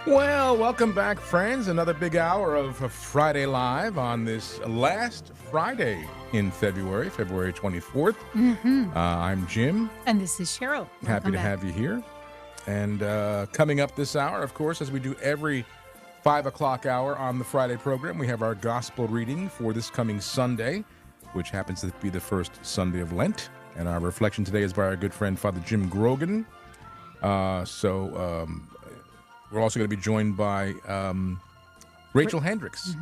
Well, welcome back, friends. Another big hour of Friday Live on this last Friday in February, February 24th. I'm Jim. And this is Cheryl. Happy Welcome to back. have you here. And coming up this hour, of course, as we do every 5 o'clock hour on the Friday program, we have our gospel reading for this coming Sunday, which happens to be the first Sunday of Lent. And our reflection today is by our good friend, Father Jim Grogan. We're also going to be joined by Rachel Hendricks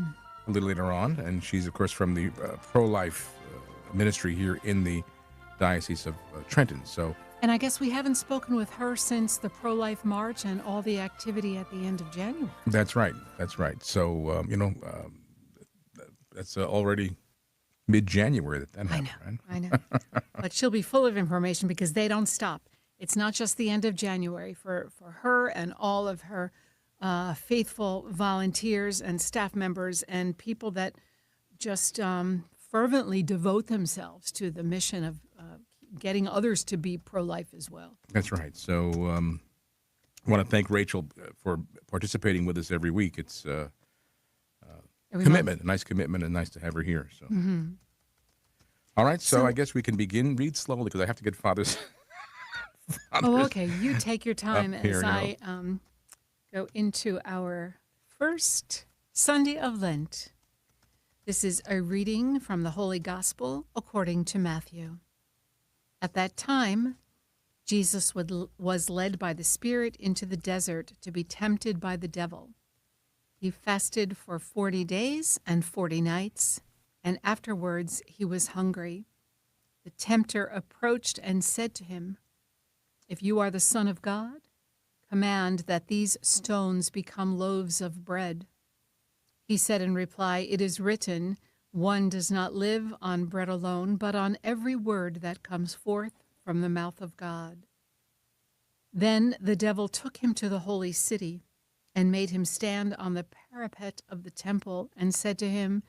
a little later on, and she's, of course, from the pro-life ministry here in the Diocese of Trenton. And I guess we haven't spoken with her since the pro-life march and all the activity at the end of January. That's right. So, that's already mid-January that happened, right? I know. But she'll be full of information because they don't stop. It's not just the end of January for her and all of her faithful volunteers and staff members and people that just fervently devote themselves to the mission of getting others to be pro-life as well. That's right. So I want to thank Rachel for participating with us every week. It's a commitment, a nice commitment, and nice to have her here. So, All right, so I guess we can begin. Read slowly because I have to get Father's... Oh, okay. You take your time Here as you I go into our first Sunday of Lent. This is a reading from the Holy Gospel according to Matthew. At that time, Jesus was led by the Spirit into the desert to be tempted by the devil. He fasted for 40 days and 40 nights, and afterwards he was hungry. The tempter approached and said to him, "If you are the Son of God, command that these stones become loaves of bread." He said in reply, "It is written, one does not live on bread alone, but on every word that comes forth from the mouth of God." Then the devil took him to the holy city and made him stand on the parapet of the temple and said to him,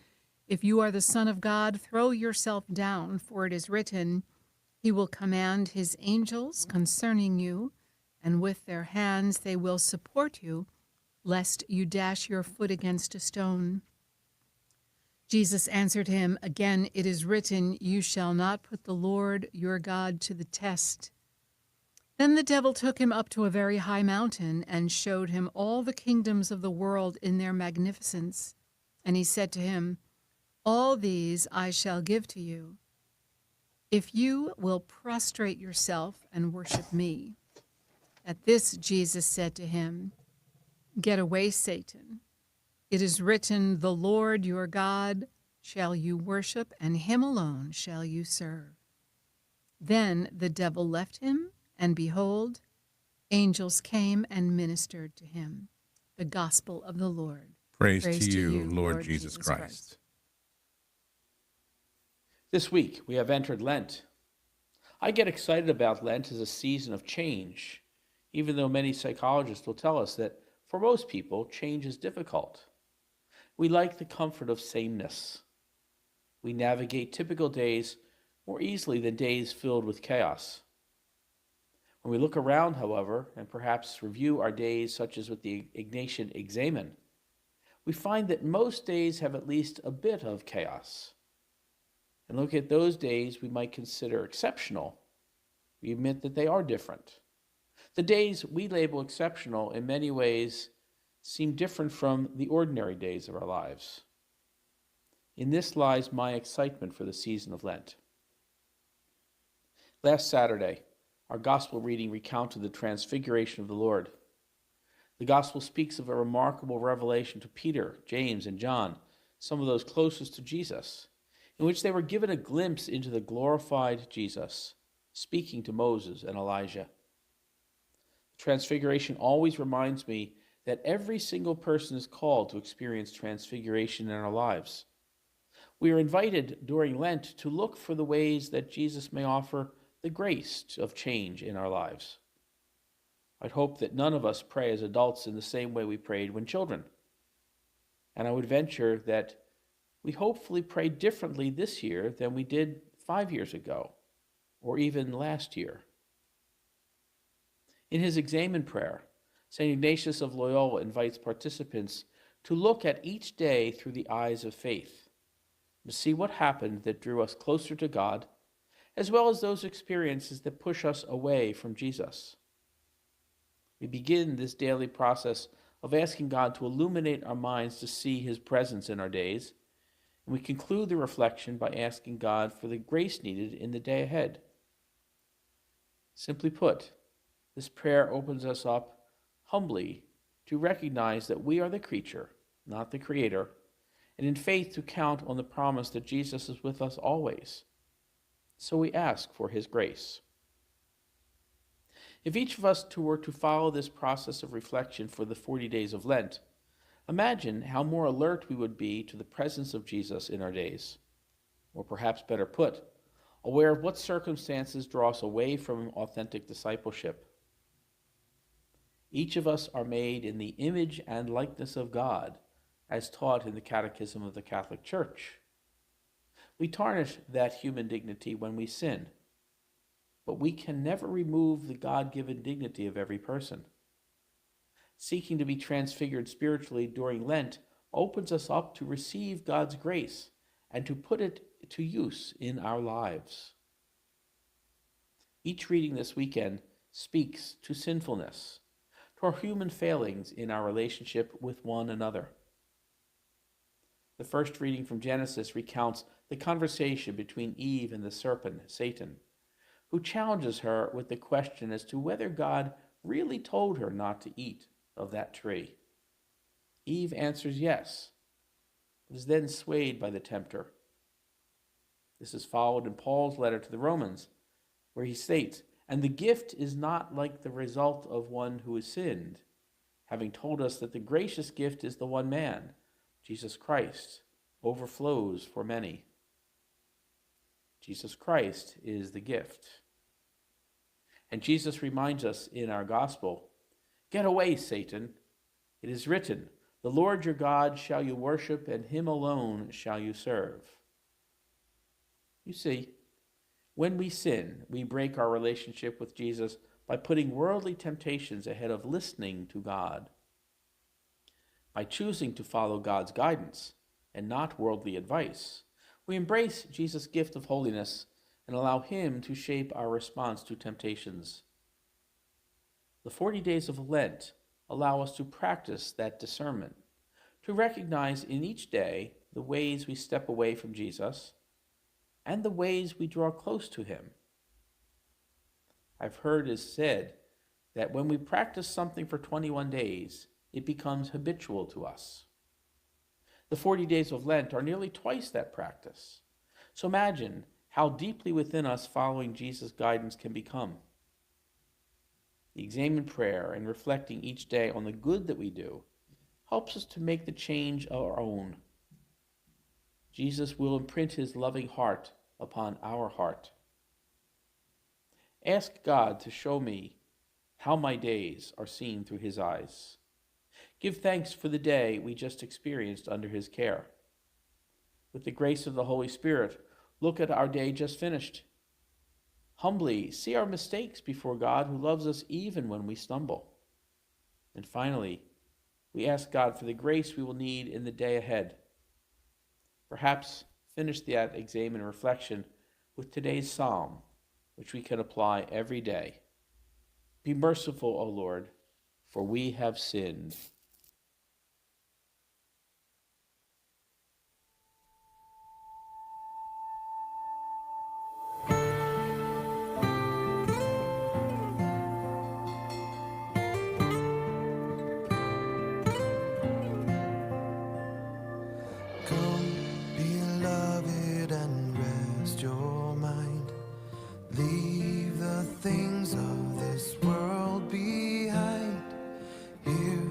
"If you are the Son of God, throw yourself down, for it is written, He will command his angels concerning you, and with their hands they will support you, lest you dash your foot against a stone." Jesus answered him, "Again, it is written, you shall not put the Lord your God to the test." Then the devil took him up to a very high mountain and showed him all the kingdoms of the world in their magnificence. And he said to him, "All these I shall give to you, if you will prostrate yourself and worship me." At this Jesus said to him, "Get away, Satan. It is written, the Lord your God shall you worship, and him alone shall you serve." Then the devil left him, and behold, angels came and ministered to him. The gospel of the Lord. Praise to you, Lord Jesus Christ. This week, we have entered Lent. I get excited about Lent as a season of change, even though many psychologists will tell us that for most people, change is difficult. We like the comfort of sameness. We navigate typical days more easily than days filled with chaos. When we look around, however, and perhaps review our days, such as with the Ignatian Examen, we find that most days have at least a bit of chaos. And look at those days we might consider exceptional. We admit that they are different. The days we label exceptional in many ways seem different from the ordinary days of our lives. In this lies my excitement for the season of Lent. Last Saturday, our gospel reading recounted the transfiguration of the Lord. The gospel speaks of a remarkable revelation to Peter, James, and John, some of those closest to Jesus, in which they were given a glimpse into the glorified Jesus, speaking to Moses and Elijah. The Transfiguration always reminds me that every single person is called to experience transfiguration in our lives. We are invited during Lent to look for the ways that Jesus may offer the grace of change in our lives. I'd hope that none of us pray as adults in the same way we prayed when children. And I would venture that we hopefully pray differently this year than we did 5 years ago, or even last year. In his examen prayer, St. Ignatius of Loyola invites participants to look at each day through the eyes of faith, to see what happened that drew us closer to God, as well as those experiences that push us away from Jesus. We begin this daily process of asking God to illuminate our minds to see his presence in our days, and we conclude the reflection by asking God for the grace needed in the day ahead. Simply put, this prayer opens us up humbly to recognize that we are the creature, not the creator, and in faith to count on the promise that Jesus is with us always. So we ask for his grace. If each of us were to follow this process of reflection for the 40 days of Lent, imagine how more alert we would be to the presence of Jesus in our days. Or perhaps better put, aware of what circumstances draw us away from authentic discipleship. Each of us are made in the image and likeness of God, as taught in the Catechism of the Catholic Church. We tarnish that human dignity when we sin, but we can never remove the God-given dignity of every person. Seeking to be transfigured spiritually during Lent opens us up to receive God's grace and to put it to use in our lives. Each reading this weekend speaks to sinfulness, to our human failings in our relationship with one another. The first reading from Genesis recounts the conversation between Eve and the serpent, Satan, who challenges her with the question as to whether God really told her not to eat of that tree. Eve answers yes, but is then swayed by the tempter. This is followed in Paul's letter to the Romans, where he states, "And the gift is not like the result of one who has sinned, having told us that the gracious gift is the one man, Jesus Christ, overflows for many." Jesus Christ is the gift. And Jesus reminds us in our gospel, "Get away, Satan. It is written, the Lord your God shall you worship, and him alone shall you serve." You see, when we sin, we break our relationship with Jesus by putting worldly temptations ahead of listening to God. By choosing to follow God's guidance and not worldly advice, we embrace Jesus' gift of holiness and allow him to shape our response to temptations. The 40 days of Lent allow us to practice that discernment, to recognize in each day the ways we step away from Jesus and the ways we draw close to him. I've heard it said that when we practice something for 21 days, it becomes habitual to us. The 40 days of Lent are nearly twice that practice. So imagine how deeply within us following Jesus' guidance can become. The examen prayer and reflecting each day on the good that we do helps us to make the change our own. Jesus will imprint his loving heart upon our heart. Ask God to show me how my days are seen through his eyes. Give thanks for the day we just experienced under his care. With the grace of the Holy Spirit, look at our day just finished. Humbly see our mistakes before God, who loves us even when we stumble. And finally, we ask God for the grace we will need in the day ahead. Perhaps finish that examen and reflection with today's psalm, which we can apply every day. Be merciful, O Lord, for we have sinned. Come, beloved, and rest your mind. Leave the things of this world behind. Here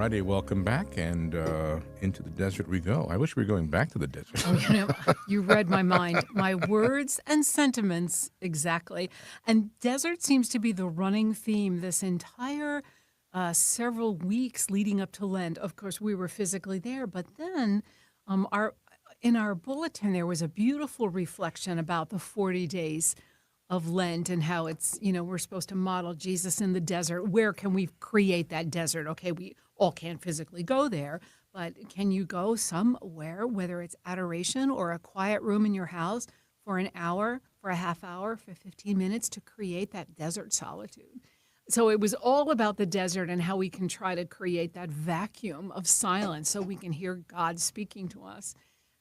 righty, welcome back, and into the desert we go. I wish we were going back to the desert. Oh, you read my mind, my words and sentiments exactly. And desert seems to be the running theme this entire several weeks leading up to Lent. Of course, we were physically there, but then in our bulletin there was a beautiful reflection about the 40 days of Lent and how it's, we're supposed to model Jesus in the desert. Where can we create that desert? Okay, we all can't physically go there, but can you go somewhere, whether it's adoration or a quiet room in your house for an hour, for a half hour, for 15 minutes to create that desert solitude? So it was all about the desert and how we can try to create that vacuum of silence so we can hear God speaking to us.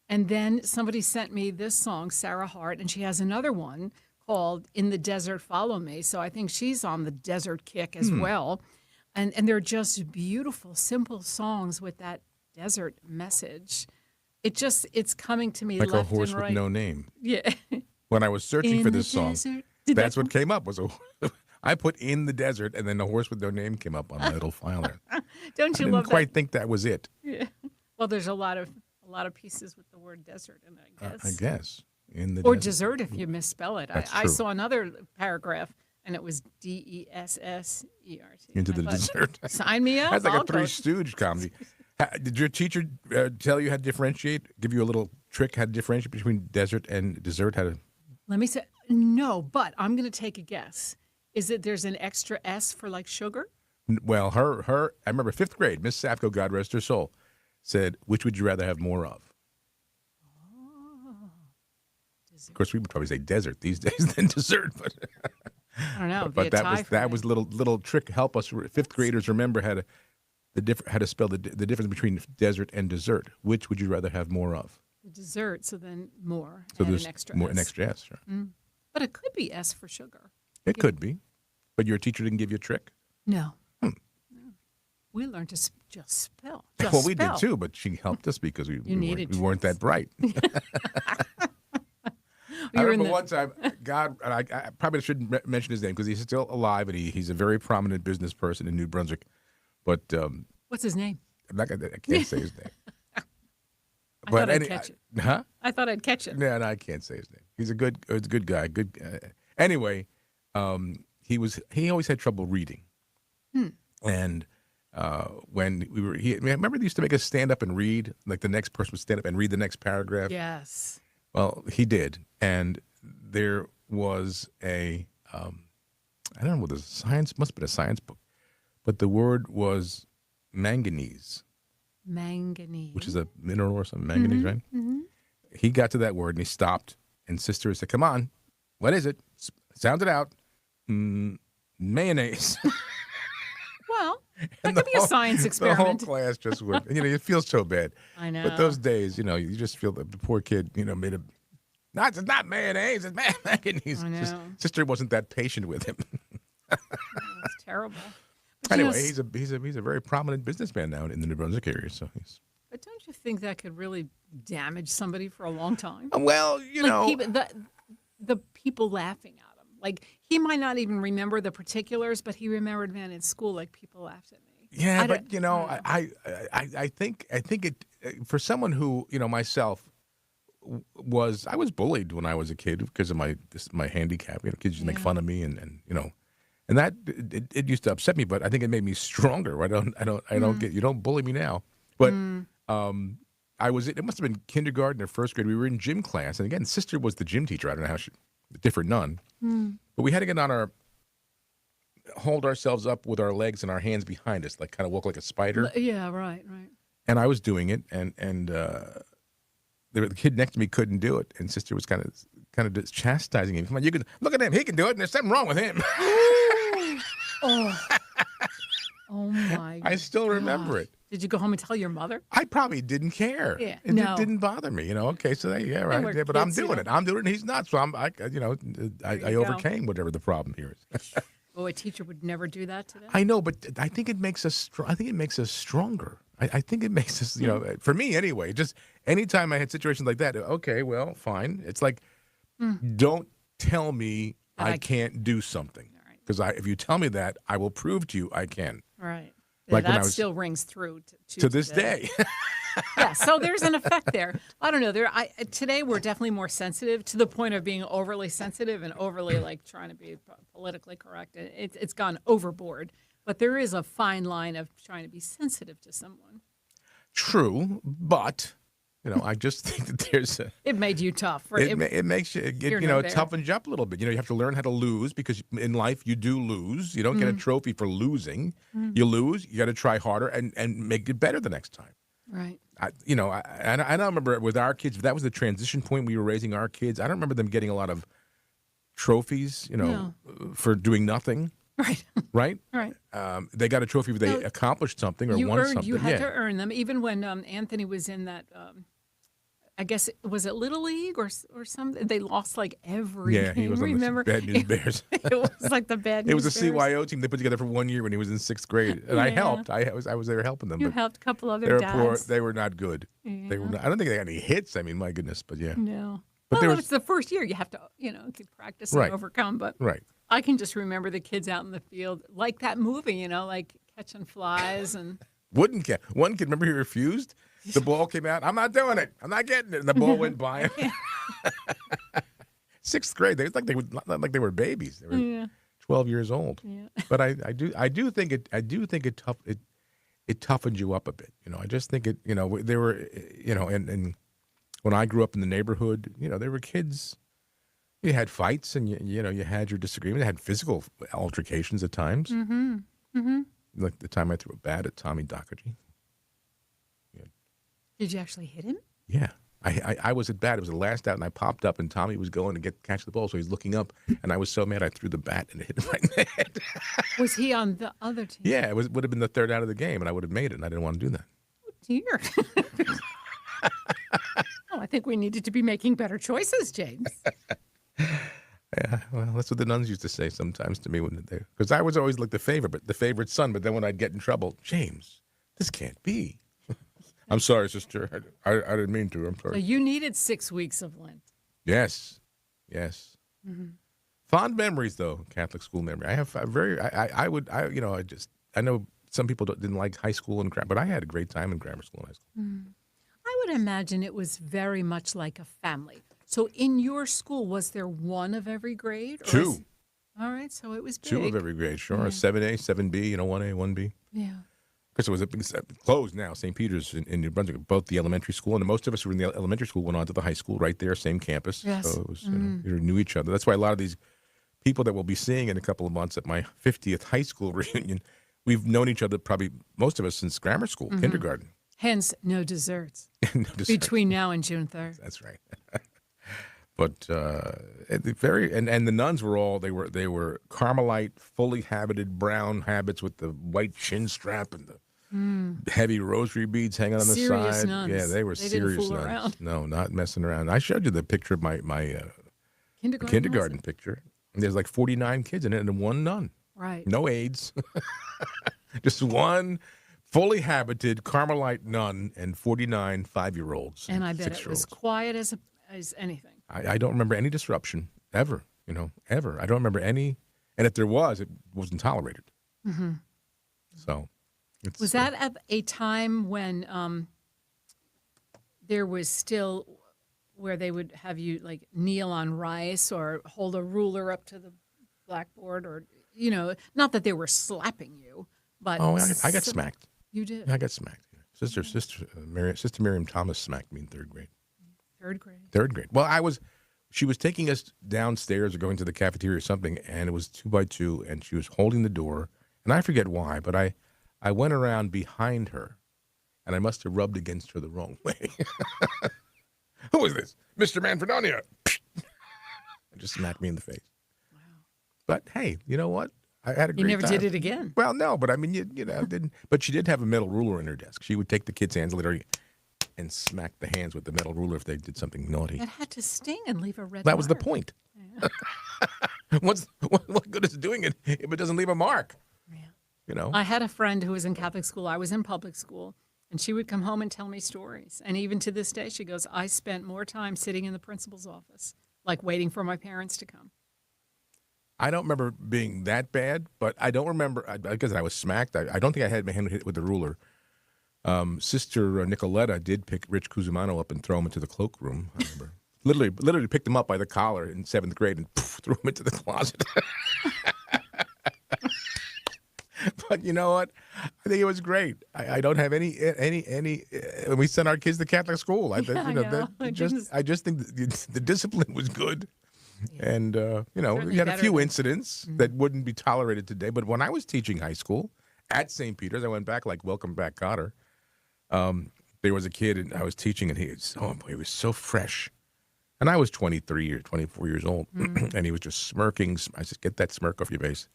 And then somebody sent me this song, Sarah Hart, and she has another one called In the Desert Follow Me. So I think she's on the desert kick as well. And they're just beautiful, simple songs with that desert message. It's coming to me Like left a horse and with right. no name. Yeah. When I was searching In for the this song, desert. that's what came up. I put In the Desert, and then the horse with no name came up on my little file there. Don't I you didn't love quite think that was it. that? Yeah. Well, there's a lot of pieces with the word desert in it, I guess. I guess. In the Or desert. dessert if you misspell it. That's I true. saw another paragraph, and it was Dessert. Into I the thought, desert. Sign me up. That's like I'll a Three go. Stooge comedy. Did your teacher tell you how to differentiate, give you a little trick how to differentiate between desert and dessert? Let me say, no, but I'm going to take a guess. Is it there's an extra S for like sugar? Well, I remember 5th grade, Miss Safko, God rest her soul, said, which would you rather have more of? Of course, we would probably say desert these days than dessert, but I don't know. it'd be but a that tie was for that me. was little trick to help us 5th graders remember how to spell the difference between desert and dessert. Which would you rather have more of? The dessert, so then more. So add there's an extra more S. an extra S. Sure. But it could be S for sugar. It could be, but your teacher didn't give you a trick. No. No. We learned to just spell. Just Well, we did spell. too, but she helped us because we needed weren't that bright. We I were in remember the- one time, God, and I probably shouldn't mention his name because he's still alive and he's a very prominent business person in New Brunswick. But What's his name? I can't say his name. I thought I'd catch it. Huh? I thought I'd catch it. No, I can't say his name. He's a good guy. Anyway, he always had trouble reading, and when I remember they used to make us stand up and read. Like the next person would stand up and read the next paragraph. Yes. Well, he did, and there was I don't know what must have been a science book, but the word was manganese, Manganese. which is a mineral or something. Manganese, right? Mm-hmm. He got to that word and he stopped, and Sister said, "Come on, what is it? Sound it out." Mayonnaise. Well, that And could be a science The whole experiment. class just went. It feels so bad. I know. But those days, you just feel that the poor kid, made a. It's not mayonnaise. It's manganese. I know. Sister wasn't that patient with him. It's terrible. But, you know, Anyway, he's a very prominent businessman now in the New Brunswick area. So he's but don't you think that could really damage somebody for a long time? well, People, the people laughing at him. Like he might not even remember the particulars, but he remembered, man, in school, like people laughed at me. yeah, I but don't- I think it for someone who myself I was bullied when I was a kid because of my handicap. Kids used to make fun of me and that it used to upset me, but I think it made me stronger. I don't get you don't bully me now, but it must have been kindergarten or 1st grade. We were in gym class, and again, Sister was the gym teacher. I don't know how different nun, but we had to get hold ourselves up with our legs and our hands behind us, like kind of walk like a spider. Yeah, right. And I was doing it, and the kid next to me couldn't do it, and Sister was kind of just chastising him. Come on, you can look at him; he can do it, and there's something wrong with him. Oh my! I still remember gosh. it. Did you go home and tell your mother? I probably didn't care. Yeah, It no. didn't bother me. Okay, so yeah, right. we're Yeah, but I'm kids, you doing know. it. I'm doing it. And he's not. So I you go. overcame whatever the problem here is. Oh, a teacher would never do that to them. I know, but I think it makes us. I think it makes us stronger. I think it makes us. For me anyway. Just anytime I had situations like that. Okay, well, fine. It's like, don't tell me That I I can't do something. All right. Because if you tell me that, I will prove to you I can. Right. Like when I that was still rings through to this today. day. Yeah, so there's an effect there. I don't know. Today we're definitely more sensitive to the point of being overly sensitive and overly like trying to be politically correct. It's gone overboard. But there is a fine line of trying to be sensitive to someone. True, but I just think that there's a It made you tough. Right? it makes you get, You're it no there. toughens you up a little bit. You have to learn how to lose because in life you do lose. You don't get a trophy for losing. You lose. You got to try harder and make it better the next time. Right. I don't remember with our kids. That was the transition point. We were raising our kids. I don't remember them getting a lot of trophies. No. For doing nothing. Right. Right. Right. They got a trophy if they accomplished something or won something. You had yeah. to earn them. Even when Anthony was in that, I guess was it Little League or something? They lost like every Yeah, game. he was on Remember? the Bad News Bears. It was like the bad news. It was a Bears. CYO team they put together for 1 year when he was in 6th grade, and I Yeah. helped. I was there helping them. You but helped a couple they other were dads. poor. They were not good. They were. Yeah. Not, I don't think they got any hits. I mean, my goodness, but yeah. No. But Well, there was- it's the first year. You have to, keep practicing Right. and overcome. But Right. I can just remember the kids out in the field, like that movie, like catching flies and. One kid, remember he refused. The ball came out. I'm not doing it. I'm not getting it. And the ball went by him. 6th grade. They was like they were babies. They were Yeah. 12 years old. Yeah. But I do think it toughened you up a bit. I just think it. They were. And when I grew up in the neighborhood, there were kids. You had fights, and you had your disagreement. You had physical altercations at times. Mm-hmm. Mm-hmm. Like the time I threw a bat at Tommy Doherty. Did you actually hit him? Yeah. I was at bat. It was the last out, and I popped up, and Tommy was going to catch the ball, so he's looking up, and I was so mad I threw the bat and it hit him right in the head. Was he on the other team? Yeah, would have been the 3rd out of the game, and I would have made it, and I didn't want to do that. Oh, dear. I think we needed to be making better choices, James. Yeah, well, that's what the nuns used to say sometimes to me because I was always like the favorite son. But then when I'd get in trouble, James, this can't be. I'm sorry, sister. I didn't mean to. I'm So sorry. you needed 6 weeks of Lent. Yes. Mm-hmm. Fond memories, though. Catholic school memory. I have I know some people didn't like high school and but I had a great time in grammar school and high school. I would imagine it was very much like a family. So in your school, was there one of every grade? Or 2. All right, so it was big. 2 of every grade, sure. Yeah. 7A, 7B, 1A, 1B. Yeah. Because it was closed now, St. Peter's in New Brunswick, both the elementary school, and most of us who were in the elementary school went on to the high school right there, same campus. Yes. So it was, we knew each other. That's why a lot of these people that we'll be seeing in a couple of months at my 50th high school reunion, we've known each other probably, most of us, since grammar school, kindergarten. Hence, no desserts No desserts. between now and June 3rd. That's right. But and the nuns were all they were Carmelite, fully habited brown habits with the white chin strap and the heavy rosary beads hanging on the Serious side. nuns. Yeah, they were They didn't serious fool nuns. around. No, not messing around. I showed you the picture of my kindergarten picture. And there's like 49 kids in it and one nun. Right. No aides. Just one fully habited Carmelite nun and 49 5-year-olds. And I bet it was 6-year-olds. quiet as anything. I don't remember any disruption ever, ever. I don't remember any. And if there was, it wasn't tolerated. Mm-hmm. So it's, Was that at a time when there was still where they would have you like kneel on rice or hold a ruler up to the blackboard or, not that they were slapping you, but. Oh, I got smacked. You did? I got smacked. Sister Miriam Thomas smacked me in 3rd grade. 3rd grade. 3rd grade. Well, she was taking us downstairs or going to the cafeteria or something, and it was 2 by 2, and she was holding the door, and I forget why, but I went around behind her, and I must have rubbed against her the wrong way. Who is this? Mr. Manfredonia. And just smacked me in the face. Wow. But hey, you know what? I had a great You never time. did it again. Well, no, but I mean, didn't. But she did have a metal ruler in her desk. She would take the kids' hands literally and smack the hands with the metal ruler if they did something naughty. It had to sting and leave a red That was the mark. point. Yeah. What good is doing it if it doesn't leave a mark? Yeah. I had a friend who was in Catholic school. I was in public school. And she would come home and tell me stories. And even to this day, she goes, I spent more time sitting in the principal's office, like waiting for my parents to come. I don't remember being that bad, but I don't remember. I guess I was smacked. I don't think I had my hand hit with the ruler. Sister Nicoletta did pick Rich Cusimano up and throw him into the cloakroom. I remember. Literally picked him up by the collar in 7th grade and poof, threw him into the closet. But you know what? I think it was great. I don't have any. We sent our kids to Catholic school. I just think the discipline was good, and Certainly we had a better few than- incidents that wouldn't be tolerated today. But when I was teaching high school at St. Peter's, I went back like Welcome Back, Cotter. There was a kid and I was teaching, and he was so fresh. And I was 23 or 24 years old, and he was just smirking. I said, "Get that smirk off your face."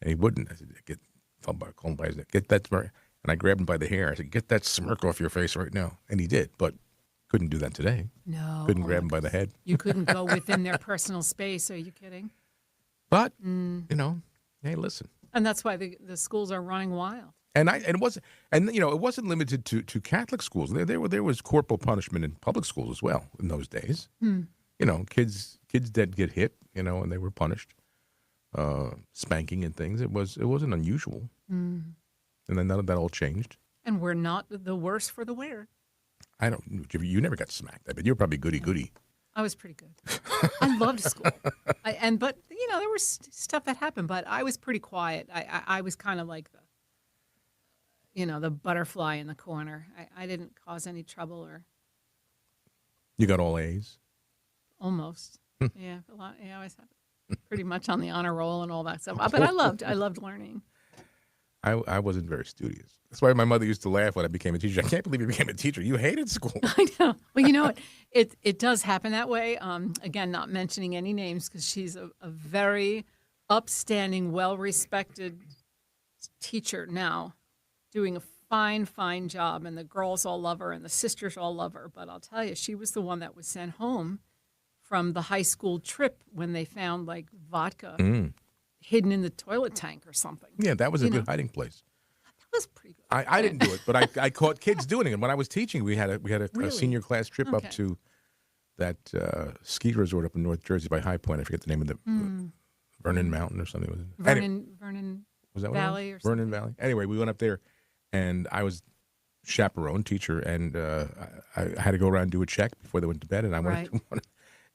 And he wouldn't. I said, call him by his neck. Get that smirk. And I grabbed him by the hair. I said, "Get that smirk off your face right now." And he did, but couldn't do that today. No. Couldn't oh grab my him by the head. You couldn't go within their personal space. Are you kidding? But, hey, listen. And that's why the schools are running wild. And it wasn't limited to Catholic schools. There was corporal punishment in public schools as well in those days. Kids did get hit, and they were punished, spanking and things. It wasn't unusual. And then none of that all changed. And we're not the worse for the wear. You never got smacked. I bet you were probably goody. I was pretty good. I loved school. But there was stuff that happened, but I was pretty quiet. I was kind of like the butterfly in the corner. I didn't cause any trouble or You got all A's. almost. Yeah, a lot. Yeah, I was pretty much on the honor roll and all that stuff. But I loved learning. I wasn't very studious. That's why my mother used to laugh when I became a teacher. I can't believe you became a teacher. You hated school. I know. Well, you know what? It does happen that way. Again, not mentioning any names because she's a very upstanding, well-respected teacher now, doing a fine job, and the girls all love her and the sisters all love her. But I'll tell you, she was the one that was sent home from the high school trip when they found like vodka hidden in the toilet tank or something. Yeah, that was a good hiding place. That was pretty good. I didn't do it, but I caught kids doing it. And when I was teaching, we had a Really? senior class trip up Okay. to that ski resort up in North Jersey by High Point. I forget the name of the Vernon Mountain or something. Was it? Anyway, Vernon was that what it was? Valley or Vernon Valley. Anyway, we went up there, and I was chaperone teacher, and I had to go around and do a check before they went to bed, and I went to one,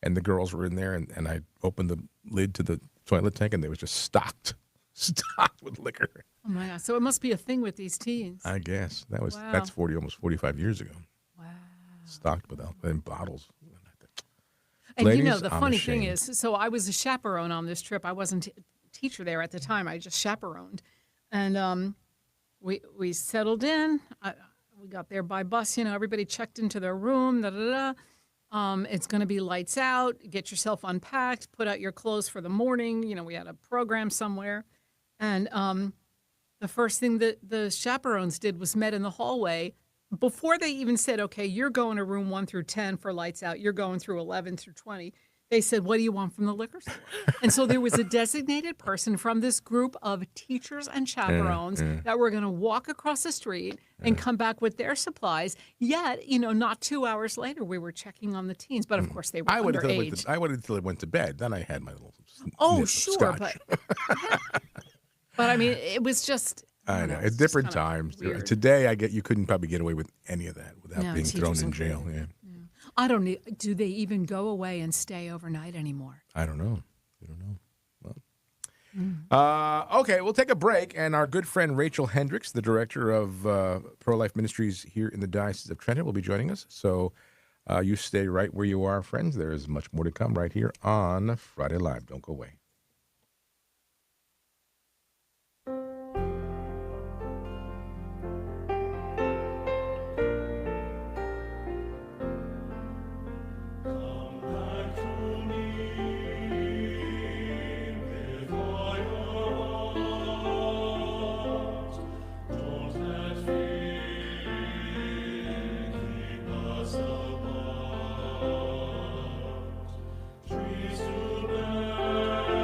and the girls were in there, and I opened the lid to the toilet tank, and they was just stocked with liquor. Oh my God! So it must be a thing with these teens. I guess that's Wow. almost 45 years ago. Wow. Stocked in bottles. And Ladies, the I'm funny thing ashamed. is, so I was a chaperone on this trip. I wasn't a teacher there at the time. I just chaperoned, and we settled in. We got there by bus. Everybody checked into their room. It's going to be lights out. Get yourself unpacked. Put out your clothes for the morning. We had a program somewhere, and the first thing that the chaperones did was met in the hallway. Before they even said, okay, you're going to room 1 through 10 for lights out, you're going through 11 through 20, they said, what do you want from the liquor store? And so there was a designated person from this group of teachers and chaperones that were going to walk across the street and come back with their supplies. Yet, not 2 hours later, we were checking on the teens. But of course, they were I waited underage. until it went to bed. Then I had my little Oh, nip of sure. scotch. But I mean, it was just. I know. it's At just different kinda times. weird. Today, you couldn't probably get away with any of that without No, being thrown teachers in are jail. crazy. Yeah. I don't need. Do they even go away and stay overnight anymore? I don't know. Well, okay, we'll take a break, and our good friend Rachel Hendricks, the director of Pro-Life Ministries here in the Diocese of Trenton, will be joining us. So you stay right where you are, friends. There is much more to come right here on Friday Live. Don't go away. Trees to bear,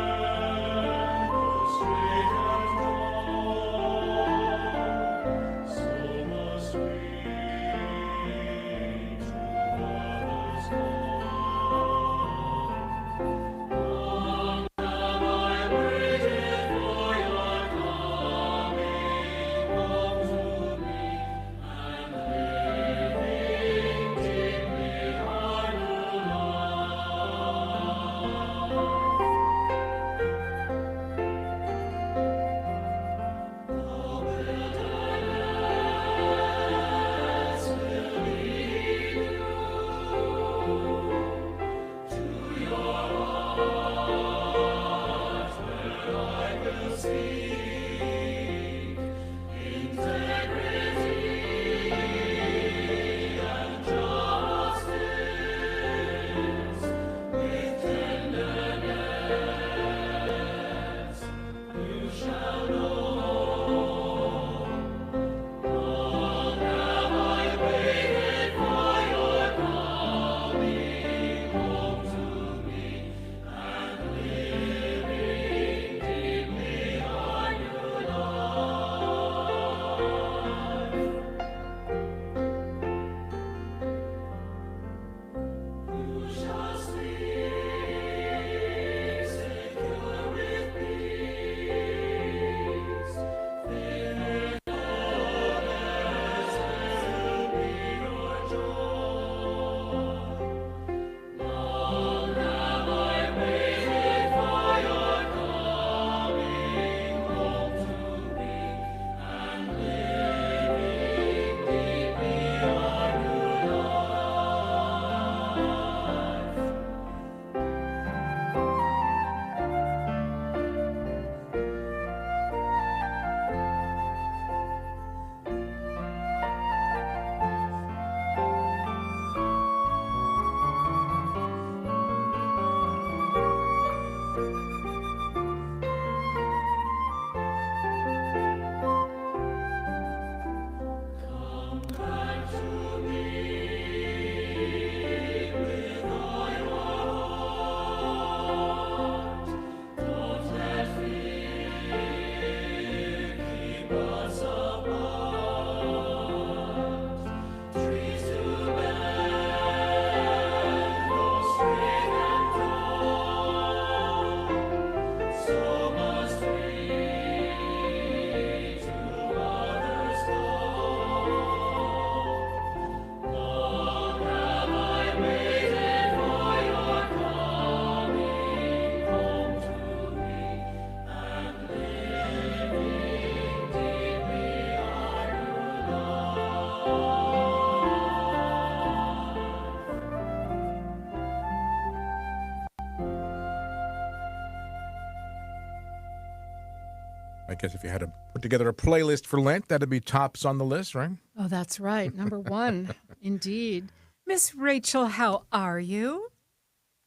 I guess if you had to put together a playlist for Lent, that'd be tops on the list, right? Oh, that's right. Number one, indeed. Miss Rachel, how are you?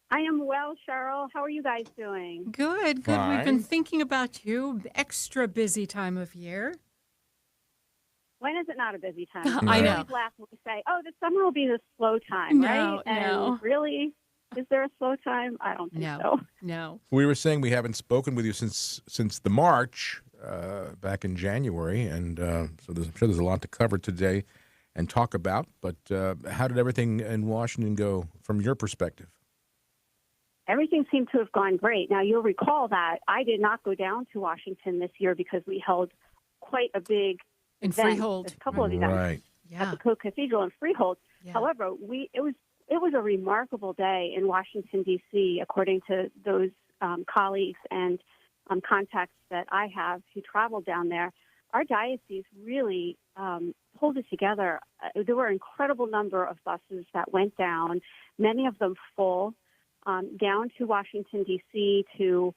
I am well, Cheryl. How are you guys doing? Good, good. We've been Fine. thinking about you. Extra busy time of year. When is it not a busy time? I We know. always laugh when we say, "Oh, the summer will be the slow time," No, right? And no. really, is there a slow time? I don't think No. so. No. We were saying we haven't spoken with you since the March back in January, and so I'm sure there's a lot to cover today and talk about. But how did everything in Washington go from your perspective? Everything seemed to have gone great. Now, you'll recall that I did not go down to Washington this year because we held quite a big In event, Freehold. a couple of events Right. at Yeah. the Coke Cathedral in Freehold. Yeah. However, it was a remarkable day in Washington, D.C., according to those colleagues and contacts that I have who traveled down there. Our diocese really pulled it together. There were an incredible number of buses that went down, many of them full, down to Washington, D.C. to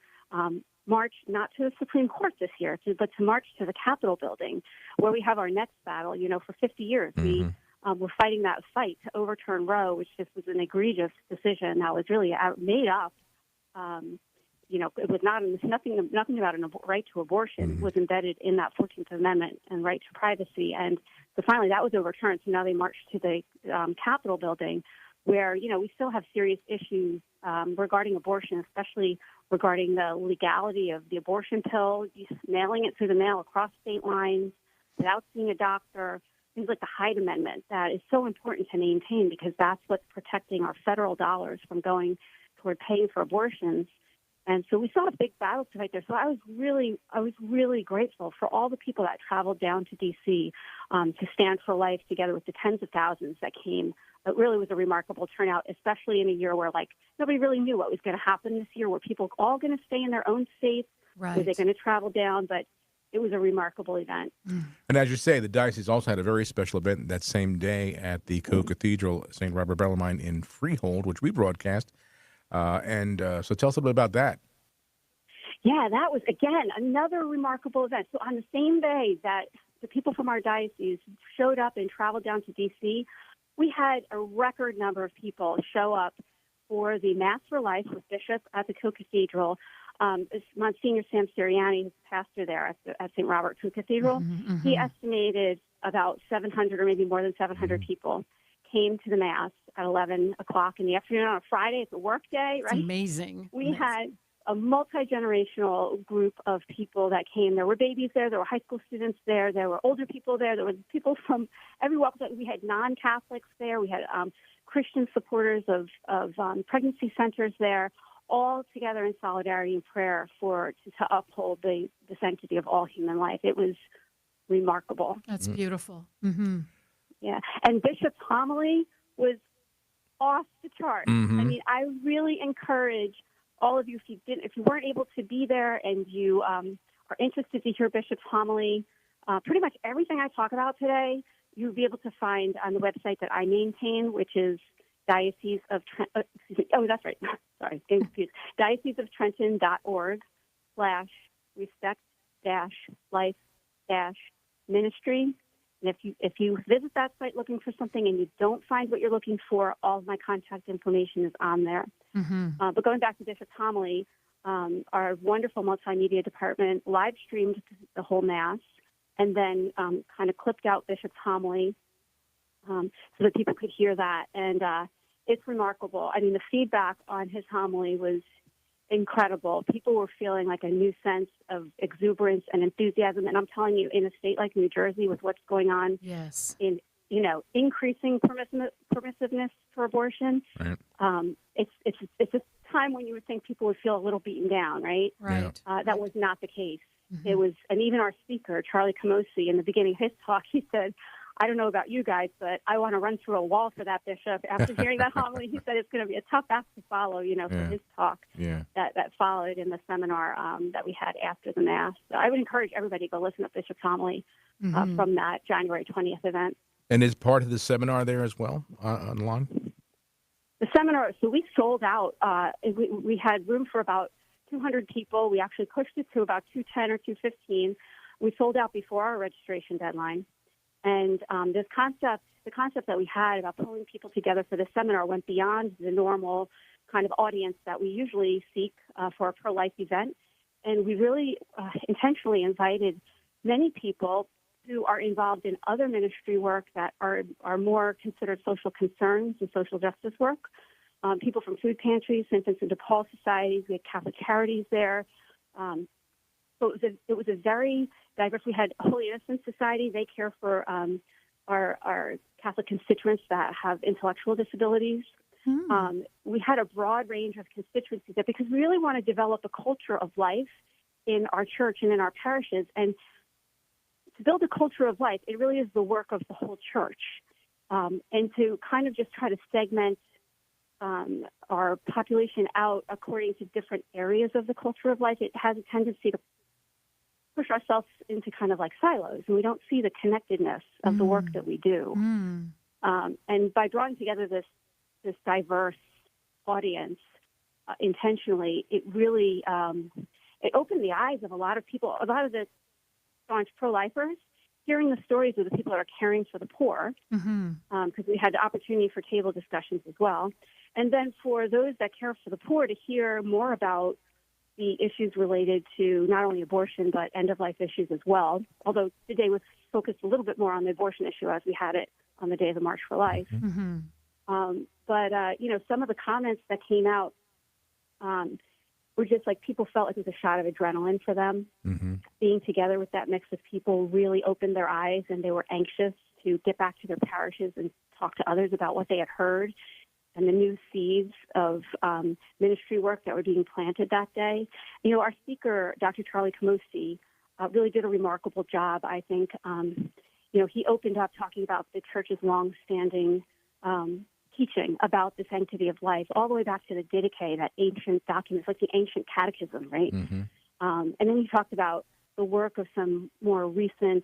march not to the Supreme Court this year, but to march to the Capitol building, where we have our next battle. You know, for 50 years, we were fighting that fight to overturn Roe, which just was an egregious decision that was really made up. You know, it was nothing about a right to abortion was embedded in that 14th Amendment and right to privacy. And so finally that was overturned. So now they marched to the Capitol building, where, you know, we still have serious issues regarding abortion, especially regarding the legality of the abortion pill, mailing it through the mail across state lines without seeing a doctor, things like the Hyde Amendment that is so important to maintain because that's what's protecting our federal dollars from going toward paying for abortions. And so we saw a big battle to fight there. So I was really grateful for all the people that traveled down to D.C. To stand for life together with the tens of thousands that came. It really was a remarkable turnout, especially in a year where, like, nobody really knew what was going to happen this year. Were people all going to stay in their own states? Right. Were they going to travel down? But it was a remarkable event. And as you say, the diocese also had a very special event that same day at the Co-Cathedral, St. Robert Bellarmine in Freehold, which we broadcast. So tell us a bit about that. Yeah, that was, again, another remarkable event. So on the same day that the people from our diocese showed up and traveled down to D.C., we had a record number of people show up for the Mass for Life with Bishop at the Co-Cathedral. It's Monsignor Sam Sirianni, who's pastor there at St. Robert Co-Cathedral. He estimated about 700 or maybe more than 700 people came to the Mass at 11 o'clock in the afternoon on a Friday. It's a work day, It's right? amazing. We had a multi-generational group of people that came. There were babies there. There were high school students there. There were older people there. There were people from every walk. We had non-Catholics there. We had Christian supporters of pregnancy centers there, all together in solidarity and prayer to uphold the sanctity of all human life. It was remarkable. That's beautiful. Mm-hmm. Yeah, and Bishop's homily was off the charts. I mean, I really encourage all of you, if you weren't able to be there and you are interested to hear Bishop's homily, pretty much everything I talk about today, you'll be able to find on the website that I maintain, which is Diocese of Trenton. Oh, that's right. Sorry, getting confused. dioceseoftrenton.org/respect-life-ministry. And if you visit that site looking for something and you don't find what you're looking for, all of my contact information is on there. But going back to Bishop's homily, our wonderful multimedia department live streamed the whole Mass and then kind of clipped out Bishop's homily so that people could hear that. And it's remarkable. I mean, the feedback on his homily was incredible. People were feeling like a new sense of exuberance and enthusiasm. And I'm telling you, in a state like New Jersey, with what's going on in increasing permissiveness for abortion, Right. It's a time when you would think people would feel a little beaten down, right? Right. That was not the case. It was, and even our speaker, Charlie Camosi, in the beginning of his talk, he said, I don't know about you guys, but I want to run through a wall for that bishop. After hearing that homily, he said it's going to be a tough act to follow, for his talk that followed in the seminar that we had after the Mass. So I would encourage everybody to go listen to Bishop's homily from that January 20th event. And is part of the seminar there as well online? The seminar, so we sold out. We had room for about 200 people. We actually pushed it to about 210 or 215. We sold out before our registration deadline. And the concept that we had about pulling people together for the seminar went beyond the normal kind of audience that we usually seek for a pro-life event. And we really intentionally invited many people who are involved in other ministry work that are more considered social concerns and social justice work. People from food pantries, St. Vincent de Paul societies. We had Catholic Charities there. So it was a very diverse. We had Holy Innocents Society. They care for our Catholic constituents that have intellectual disabilities. We had a broad range of constituencies there because we really want to develop a culture of life in our church and in our parishes. And to build a culture of life, it really is the work of the whole church. And to kind of just try to segment our population out according to different areas of the culture of life, it has a tendency to push ourselves into kind of like silos, and we don't see the connectedness of the work that we do. And by drawing together this diverse audience intentionally, it really it opened the eyes of a lot of people, a lot of the staunch pro-lifers, hearing the stories of the people that are caring for the poor, because we had the opportunity for table discussions as well. And then for those that care for the poor to hear more about the issues related to not only abortion, but end-of-life issues as well, although today was focused a little bit more on the abortion issue as we had it on the day of the March for Life. But some of the comments that came out were just like people felt like it was a shot of adrenaline for them. Being together with that mix of people really opened their eyes, and they were anxious to get back to their parishes and talk to others about what they had heard and the new seeds of ministry work that were being planted that day. Our speaker, Dr. Charlie Camosi, really did a remarkable job, I think. He opened up talking about the church's longstanding teaching about the sanctity of life, all the way back to the Didache, that ancient document, like the ancient catechism, right? And then he talked about the work of some more recent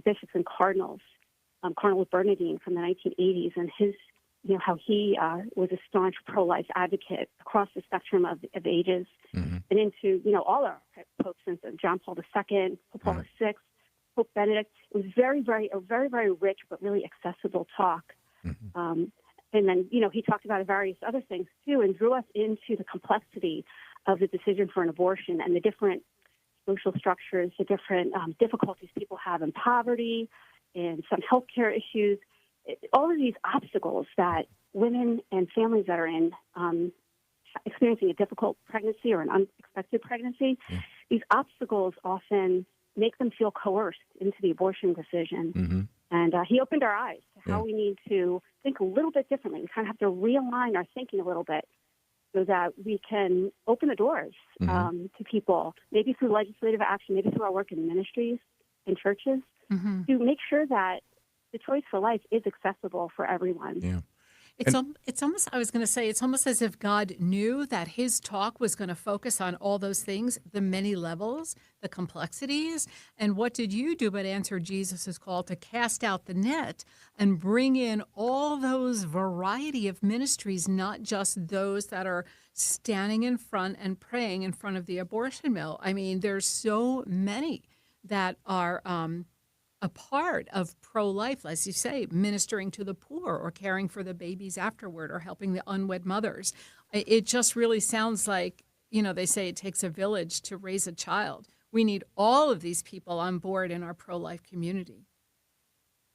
bishops and cardinals, Cardinal Bernardine from the 1980s, and his, how he was a staunch pro-life advocate across the spectrum of ages, and into, all our popes since John Paul II, Pope Paul VI, Pope Benedict. It was a very, very rich but really accessible talk. And then, he talked about various other things too, and drew us into the complexity of the decision for an abortion and the different social structures, the different difficulties people have in poverty, and some healthcare issues, all of these obstacles that women and families that are in experiencing a difficult pregnancy or an unexpected pregnancy, these obstacles often make them feel coerced into the abortion decision. And he opened our eyes to how we need to think a little bit differently. We kind of have to realign our thinking a little bit so that we can open the doors to people, maybe through legislative action, maybe through our work in ministries and churches, to make sure that the choice for life is accessible for everyone. Yeah. It's almost, I was going to say, it's almost as if God knew that his talk was going to focus on all those things, the many levels, the complexities. And what did you do but answer Jesus' call to cast out the net and bring in all those variety of ministries, not just those that are standing in front and praying in front of the abortion mill. I mean, there's so many that are a part of pro-life, as you say, ministering to the poor or caring for the babies afterward or helping the unwed mothers. It just really sounds like, they say it takes a village to raise a child. We need all of these people on board in our pro-life community.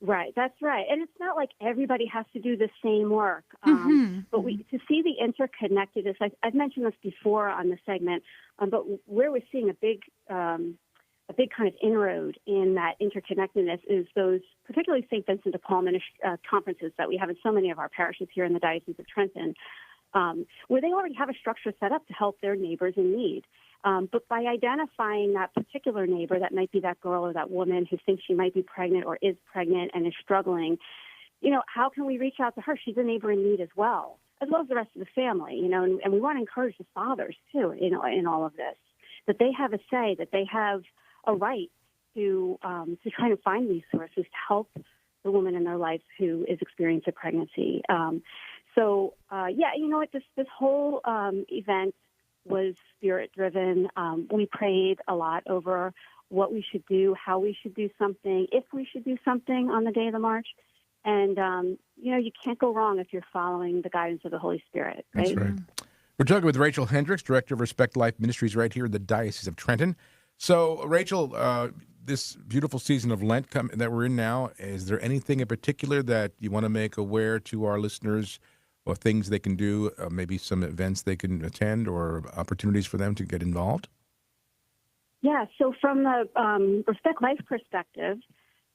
Right, that's right. And it's not like everybody has to do the same work. But to see the interconnectedness, I've mentioned this before on the segment, but where we're seeing a big kind of inroad in that interconnectedness is those, particularly St. Vincent de Paul conferences that we have in so many of our parishes here in the Diocese of Trenton, where they already have a structure set up to help their neighbors in need. But by identifying that particular neighbor, that might be that girl or that woman who thinks she might be pregnant or is pregnant and is struggling, how can we reach out to her? She's a neighbor in need as well as the rest of the family, and we want to encourage the fathers too, in all of this, that they have a say, that they have a right to try to find resources to help the woman in their life who is experiencing pregnancy. This whole event was spirit-driven. We prayed a lot over what we should do, how we should do something, if we should do something on the day of the march. And, you can't go wrong if you're following the guidance of the Holy Spirit. Right? That's right. We're talking with Rachel Hendricks, Director of Respect Life Ministries right here in the Diocese of Trenton. So, Rachel, this beautiful season of Lent that we're in now, is there anything in particular that you want to make aware to our listeners or things they can do, maybe some events they can attend or opportunities for them to get involved? Yeah, so from the Respect Life perspective,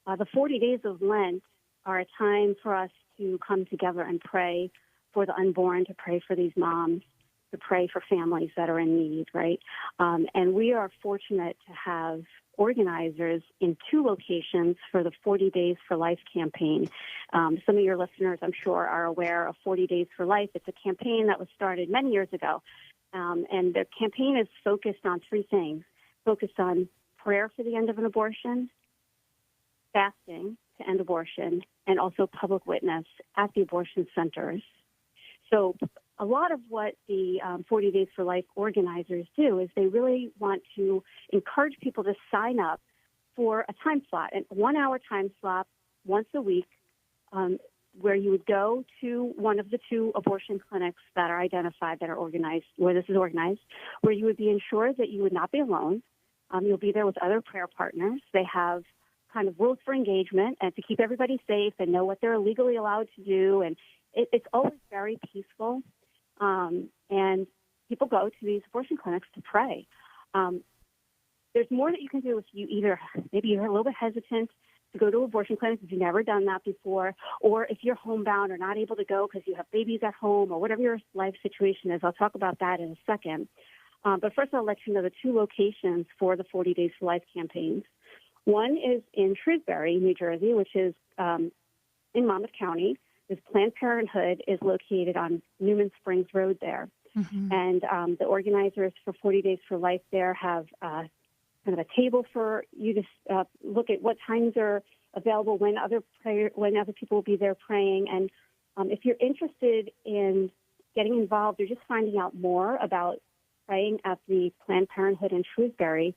the 40 days of Lent are a time for us to come together and pray for the unborn, to pray for these moms, to pray for families that are in need, right? And we are fortunate to have organizers in 2 locations for the 40 Days for Life campaign. Some of your listeners, I'm sure, are aware of 40 Days for Life. It's a campaign that was started many years ago. And the campaign is focused on 3 things: focused on prayer for the end of an abortion, fasting to end abortion, and also public witness at the abortion centers. So a lot of what the 40 Days for Life organizers do is they really want to encourage people to sign up for a time slot, a 1-hour time slot once a week, where you would go to one of the 2 abortion clinics that are identified, that are organized, where this is organized, where you would be ensured that you would not be alone. You'll be there with other prayer partners. They have kind of rules for engagement and to keep everybody safe and know what they're legally allowed to do. And it's always very peaceful. And people go to these abortion clinics to pray. There's more that you can do if maybe you're a little bit hesitant to go to abortion clinics if you've never done that before, or if you're homebound or not able to go because you have babies at home or whatever your life situation is. I'll talk about that in a second. But first I'll let you know the 2 locations for the 40 Days for Life campaigns. One is in Shrewsbury, New Jersey, which is in Monmouth County. This Planned Parenthood is located on Newman Springs Road there. And the organizers for 40 Days for Life there have kind of a table for you to look at what times are available, when other people will be there praying. And if you're interested in getting involved or just finding out more about praying at the Planned Parenthood in Shrewsbury,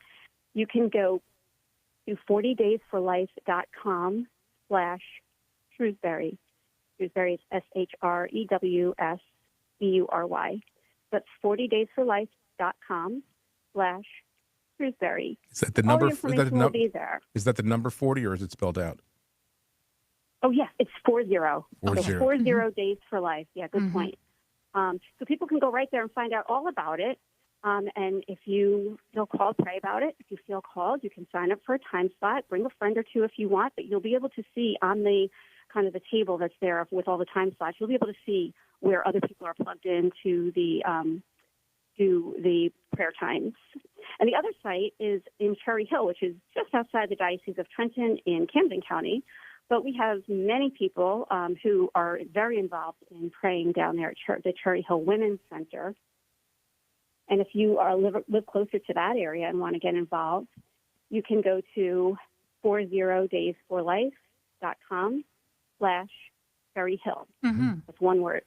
you can go to 40daysforlife.com/Shrewsbury. Shrewsbury is SHREWSBURY. That's 40daysforlife.com/Shrewsbury. Is that the All number? the information will be there. Is that the number 40, or is it spelled out? Oh, yes, it's 40. 40. So 40 Days for Life. Yeah, good point. So people can go right there and find out all about it. And if you feel called, pray about it. If you feel called, you can sign up for a time slot. Bring a friend or two if you want, but you'll be able to see on the kind of the table that's there with all the time slots, you'll be able to see where other people are plugged into the prayer times. And the other site is in Cherry Hill, which is just outside the Diocese of Trenton in Camden County. But we have many people who are very involved in praying down there at the Cherry Hill Women's Center. And if you live closer to that area and want to get involved, you can go to 40daysforlife.com/Cherry Hill. That's one word,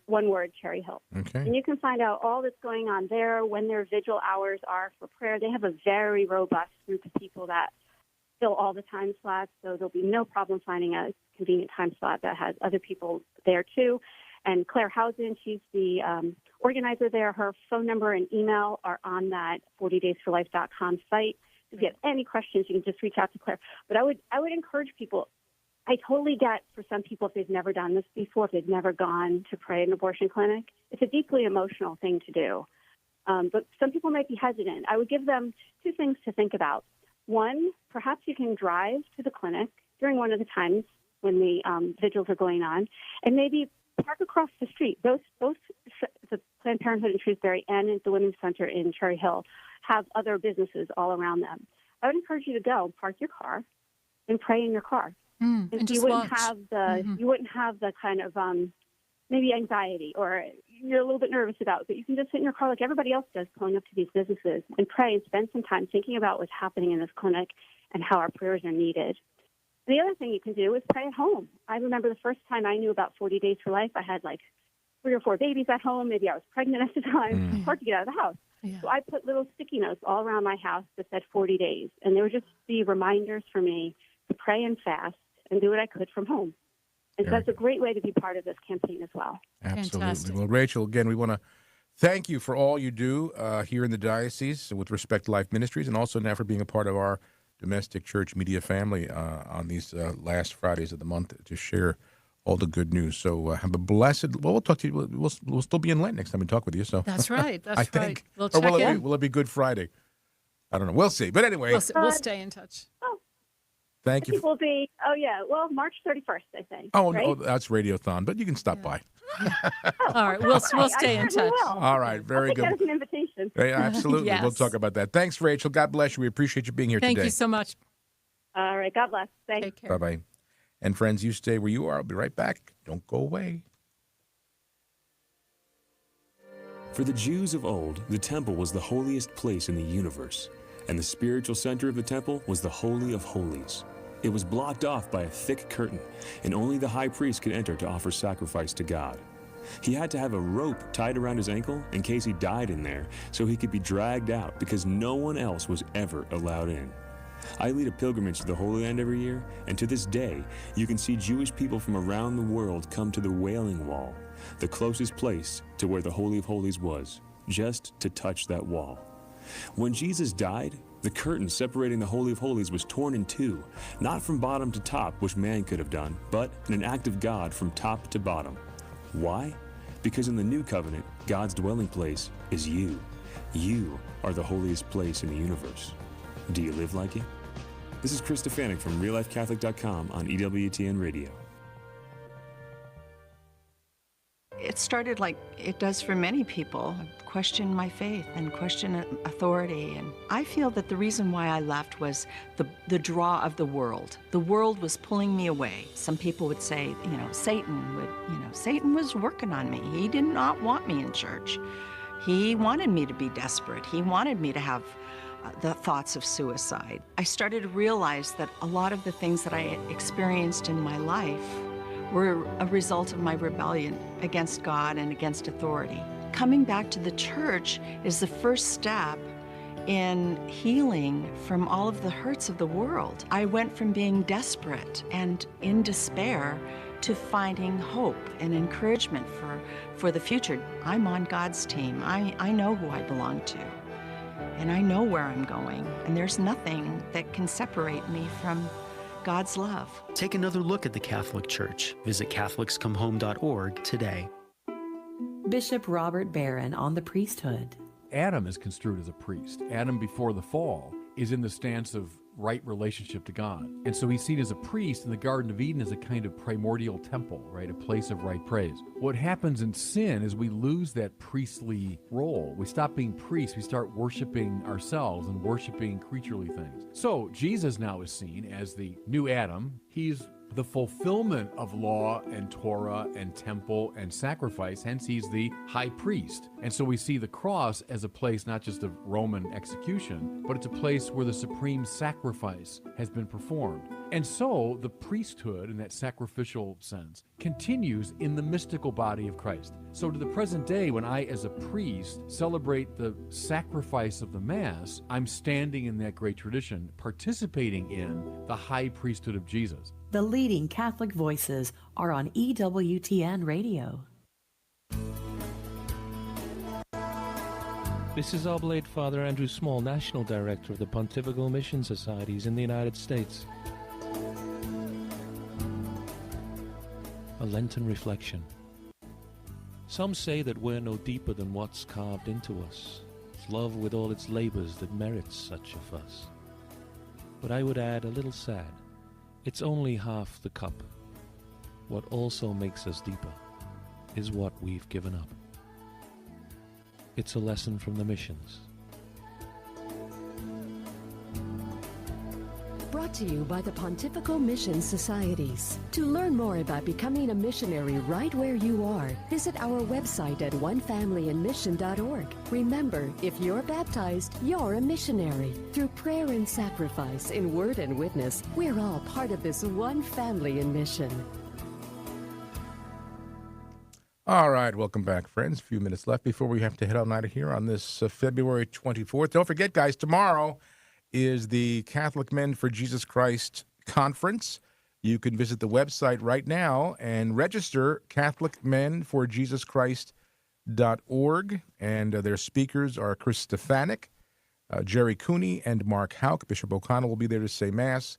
Cherry Hill. Okay. And you can find out all that's going on there, when their vigil hours are for prayer. They have a very robust group of people that fill all the time slots, so there'll be no problem finding a convenient time slot that has other people there too. And Claire Housen, she's the organizer there. Her phone number and email are on that 40daysforlife.com site. If you have any questions, you can just reach out to Claire. But I would encourage people. I totally get for some people if they've never done this before, if they've never gone to pray at an abortion clinic, it's a deeply emotional thing to do. But some people might be hesitant. I would give them two things to think about. One, perhaps you can drive to the clinic during one of the times when the vigils are going on, and maybe park across the street. Both the Planned Parenthood in Shrewsbury and the Women's Center in Cherry Hill have other businesses all around them. I would encourage you to go park your car and pray in your car. And you just wouldn't watch. have you wouldn't have the kind of maybe anxiety or you're a little bit nervous about, but you can just sit in your car like everybody else does, pulling up to these businesses and pray and spend some time thinking about what's happening in this clinic and how our prayers are needed. And the other thing you can do is pray at home. I remember the first time I knew about 40 Days for Life, I had like 3 or 4 babies at home. Maybe I was pregnant at the time. It's hard to get out of the house. Yeah. So I put little sticky notes all around my house that said 40 days. And they would just be reminders for me to pray and fast and do what I could from home. And so Very that's a great way to be part of this campaign as well. Absolutely. Fantastic. Well, Rachel, again, we want to thank you for all you do here in the diocese with Respect Life Ministries, and also now for being a part of our domestic church media family on these last Fridays of the month to share all the good news. So have a blessed. Well, we'll talk to you. We'll still be in Lent next time we talk with you. So That's right. That's I right. think. We'll Or check in. will it be Good Friday? I don't know. We'll see. But anyway, We'll stay in touch. thank I you. think we'll be, March 31st, I think. Oh, right? no, that's Radiothon, but you can stop by. All right. We'll stay in certainly touch. will. All right, very I'll take good. that as an invitation. Hey, absolutely. We'll Yes. talk about that. Thanks, Rachel. God bless you. We appreciate you being here Thank today. you so much. All right. God bless. Thanks. Take care. Bye-bye. And friends, you stay where you are. I'll be right back. Don't go away. For the Jews of old, the temple was the holiest place in the universe, and the spiritual center of the temple was the Holy of Holies. It was blocked off by a thick curtain, and only the high priest could enter to offer sacrifice to God. He had to have a rope tied around his ankle in case he died in there, so he could be dragged out because no one else was ever allowed in. I lead a pilgrimage to the Holy Land every year, and to this day, you can see Jewish people from around the world come to the Wailing Wall, the closest place to where the Holy of Holies was, just to touch that wall. When Jesus died, the curtain separating the Holy of Holies was torn in two, not from bottom to top, which man could have done, but in an act of God from top to bottom. Why? Because in the new covenant, God's dwelling place is you. You are the holiest place in the universe. Do you live like it? This is Chris Stefanik from RealLifeCatholic.com on EWTN Radio. It started like it does for many people, question my faith and question authority. And I feel that the reason why I left was the draw of the world. The world was pulling me away. Some people would say, Satan was working on me. He did not want me in church. He wanted me to be desperate. He wanted me to have the thoughts of suicide. I started to realize that a lot of the things that I experienced in my life were a result of my rebellion against God and against authority. coming back to the church is the first step in healing from all of the hurts of the world. I went from being desperate and in despair to finding hope and encouragement for the future. I'm on God's team. I know who I belong to, and I know where I'm going, and there's nothing that can separate me from God's love. Take another look at the Catholic Church. Visit CatholicsComeHome.org today. Bishop Robert Barron on the priesthood. Adam is construed as a priest. Adam, before the fall, is in the stance of right relationship to God. And so he's seen as a priest in the Garden of Eden as a kind of primordial temple, right? A place of right praise. What happens in sin is we lose that priestly role. We stop being priests. We start worshiping ourselves and worshiping creaturely things. So Jesus now is seen as the new Adam. He's the fulfillment of law and Torah and temple and sacrifice. Hence, he's the high priest. And so we see the cross as a place not just of Roman execution, but it's a place where the supreme sacrifice has been performed. And so the priesthood, in that sacrificial sense, continues in the mystical body of Christ. So to the present day, when I, as a priest, celebrate the sacrifice of the Mass, I'm standing in that great tradition, participating in the high priesthood of Jesus. The leading Catholic voices are on EWTN Radio. This is Oblate Father Andrew Small, National Director of the Pontifical Mission Societies in the United States. A Lenten Reflection. Some say that we're no deeper than what's carved into us. It's love with all its labors that merits such a fuss. But I would add a little sad. It's only half the cup. What also makes us deeper is what we've given up. It's a lesson from the missions. Brought to you by the Pontifical Mission Societies. To learn more about becoming a missionary right where you are, visit our website at onefamilyinmission.org. Remember, if you're baptized, you're a missionary. Through prayer and sacrifice, in word and witness, we're all part of this one family in mission. All right, welcome back, friends. A few minutes left before we have to head out night here on this February 24th. Don't forget, guys, tomorrow is the Catholic Men for Jesus Christ Conference. You can visit the website right now and register CatholicMenForJesusChrist.org. And their speakers are Chris Stefanik, Jerry Cooney, and Mark Houck. Bishop O'Connell will be there to say Mass,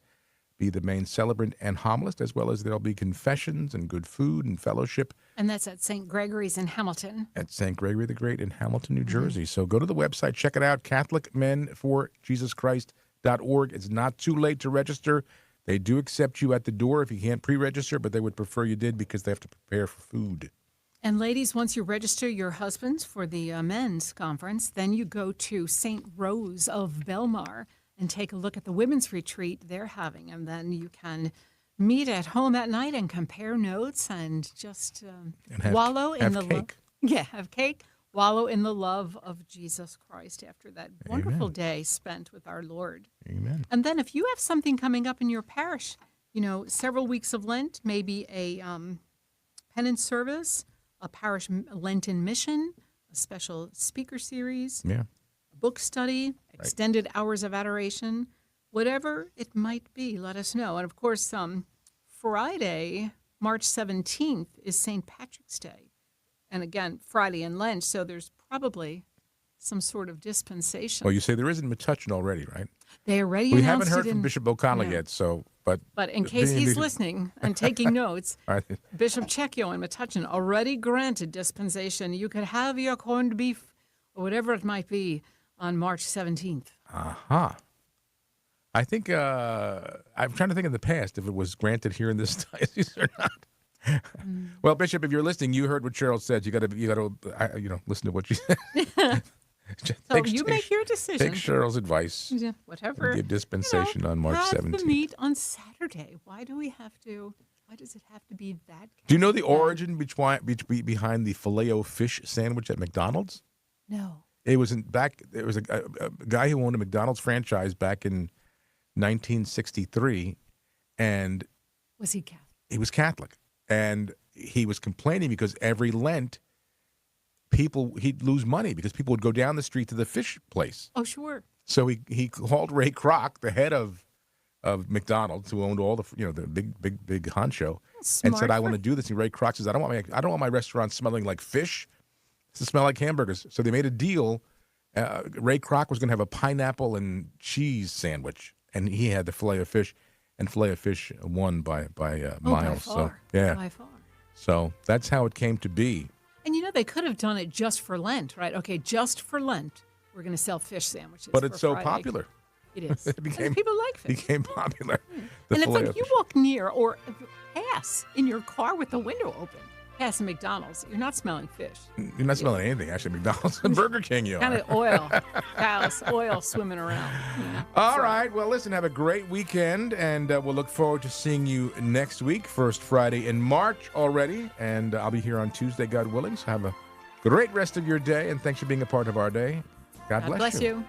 be the main celebrant and homilist, as well as there'll be confessions and good food and fellowship. And that's at St. Gregory's in Hamilton. At St. Gregory the Great in Hamilton, New Jersey. So go to the website, check it out, CatholicMenForJesusChrist.org. It's not too late to register. They do accept you at the door if you can't pre-register, but they would prefer you did because they have to prepare for food. And ladies, once you register your husbands for the men's conference, then you go to St. Rose of Belmar and take a look at the women's retreat they're having. And then you can meet at home at night and compare notes and just wallow in the love. Yeah, have cake, wallow in the love of Jesus Christ after that wonderful day spent with our Lord. Amen. And then if you have something coming up in your parish, you know, several weeks of Lent, maybe a penance service, a parish Lenten mission, a special speaker series, book study, extended hours of adoration, whatever it might be, let us know. And of course, Friday, March 17th, is St. Patrick's Day. And again, Friday in Lent, so there's probably some sort of dispensation. Well, you say there isn't Metuchen already, right? They already We announced haven't heard it from Bishop O'Connell yet, so, but in case he's listening and taking notes, Bishop Checchio and Metuchen already granted dispensation. You could have your corned beef or whatever it might be on March 17th. I think I'm trying to think in the past if it was granted here in this diocese or not. Well, Bishop, if you're listening, you heard what Cheryl said. You got to listen to what she said. So you make your decision. Take Cheryl's advice. Yeah, whatever. Give dispensation on March 17th. Have to meet on Saturday. Why does it have to be that? Do you know the origin behind the Filet-O-Fish sandwich at McDonald's? No. It was a guy who owned a McDonald's franchise back in 1963, and was he Catholic? He was Catholic, and he was complaining because every Lent he'd lose money because people would go down the street to the fish place. Oh, sure. So he called Ray Kroc, the head of McDonald's, who owned all the the big honcho, and said, "I want to do this." And Ray Kroc says, "I don't want my restaurant smelling like fish. It's to smell like hamburgers." So they made a deal. Ray Kroc was going to have a pineapple and cheese sandwich, and he had the filet of fish, and filet of fish won by miles. By far. So yeah, By far. so that's how it came to be. And they could have done it just for Lent, right? Okay, just for Lent, we're going to sell fish sandwiches. But for it's so Friday. popular. It is. It became, people like fish. Became popular. The And it's filet like of you fish. walk near or pass in your car with the window open, past McDonald's, you're not smelling fish. You're not smelling anything, actually. McDonald's and Burger King, you Kind are. of oil, cows, oil swimming around. All right. Well, listen, have a great weekend, and we'll look forward to seeing you next week, first Friday in March already, and I'll be here on Tuesday, God willing. So have a great rest of your day, and thanks for being a part of our day. God bless you.